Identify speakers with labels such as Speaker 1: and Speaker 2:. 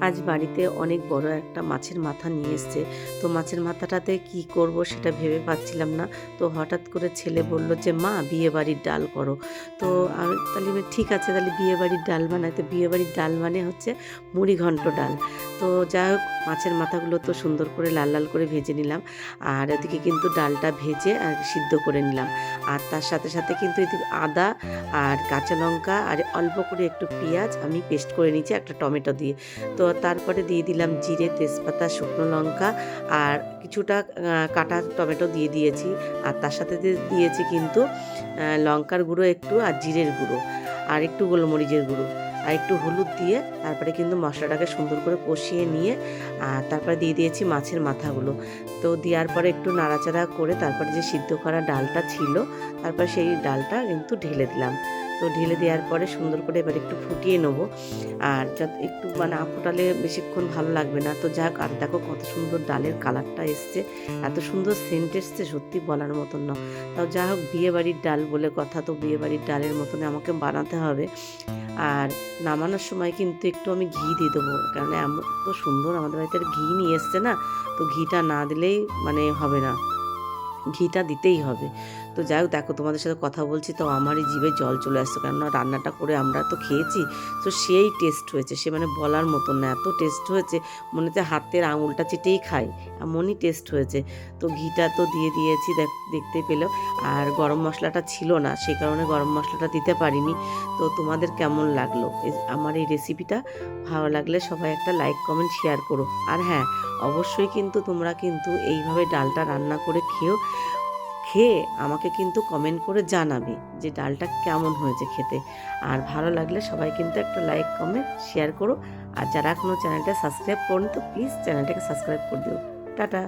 Speaker 1: আজ বাড়িতে অনেক বড় একটা মাছের মাথা নিয়ে এসছে। তো মাছের মাথাটাতে কি করব সেটা ভেবে পাচ্ছিলাম না। তো হঠাৎ করে ছেলে বলল যে, "মা বিয়েবাড়ির ডাল করো।" তো আমি তাহলে আমি ঠিক আছে তাহলে বিয়েবাড়ির ডাল বানাই। তো বিয়েবাড়ির ডাল মানে হচ্ছে মুড়িঘন্ট ডাল। তো যাই হোক মাছের মাথাগুলো তো সুন্দর করে লাল, লাল করে ভেজে নিলাম। আর ওদিকে কিন্তু ডালটা ভেজে আর সিদ্ধ করে নিলাম। আর তার সাথে, সাথে কিন্তু এদিকে আদা আর কাঁচা লঙ্কা আর অল্প করে একটু পেঁয়াজ আমি পেস্ট করে নিয়েছি একটা টমেটো দিয়ে। তো তারপরে দিয়ে দিলাম জিরে, তেজপাতা, শুকনো লঙ্কা আর কিছুটা কাটা টমেটো দিয়ে দিয়েছি। আর তার সাথে দিয়েছি কিন্তু লঙ্কার গুঁড়ো একটু আর জিরের গুঁড়ো আর একটু গোলমরিচের গুঁড়ো আর একটু হলুদ দিয়ে তারপরে কিন্তু মশলাটাকে সুন্দর করে কষিয়ে নিয়ে আর তারপরে দিয়ে দিয়েছি মাছের মাথাগুলো। তো দেওয়ার পরে একটু নাড়াচাড়া করে তারপরে যে সিদ্ধ করা ডালটা ছিল তারপর সেই ডালটা কিন্তু ঢেলে দিলাম। তো ঢেলে দেওয়ার পরে সুন্দর করে এবার একটু ফুটিয়ে নেবো। আর একটু না ফোটালে বেশিক্ষণ ভালো লাগবে না। তো যাক আর দেখো কত সুন্দর ডালের কালারটা এসছে, এত সুন্দর সেন্ট এসছে সত্যি বলার মতন না। তাও যা হোক বিয়েবাড়ির ডাল বলে কথা, তো বিয়েবাড়ির ডালের মতন আমাকে বানাতে হবে। আর নামানোর সময় কিন্তু একটু আমি ঘি দিয়ে দেবো, কারণ এমন তো সুন্দর আমাদের বাড়িতে ঘি নিয়ে এসছে না, তো ঘিটা না দিলেই হবে না, ঘিটা দিতেই হবে। তো যাই হোক দেখো তোমাদের সাথে কথা বলছি তো আমারই জিভে জল চলে আসছে, কেননা রান্নাটা করে আমরা তো খেয়েছি, তো সেই টেস্ট হয়েছে, সে বলার মতন না, এত টেস্ট হয়েছে মনে হচ্ছে হাতের আঙুলটা চেটেই খাই, এমনই টেস্ট হয়েছে। তো ঘিটা তো দিয়ে দিয়েছি দেখতে পেলো। আর গরম মশলাটা ছিল না, সেই কারণে গরম মশলাটা দিতে পারিনি। তো তোমাদের কেমন লাগলো আমার এই রেসিপিটা? ভালো লাগলে সবাই একটা লাইক কমেন্ট শেয়ার করো। আর হ্যাঁ, অবশ্যই কিন্তু তোমরা কিন্তু এইভাবে ডালটা রান্না করে খেয়ে আমাকে কিন্তু কমেন্ট করে জানাবে যে ডালটা কেমন হয়েছে খেতে। আর ভালো লাগলে সবাই কিন্তু একটা লাইক কমেন্ট শেয়ার করো। আর যারা এখনও চ্যানেলটা সাবস্ক্রাইব করনি তো প্লিজ চ্যানেলটাকে সাবস্ক্রাইব করে দিও। টাটা।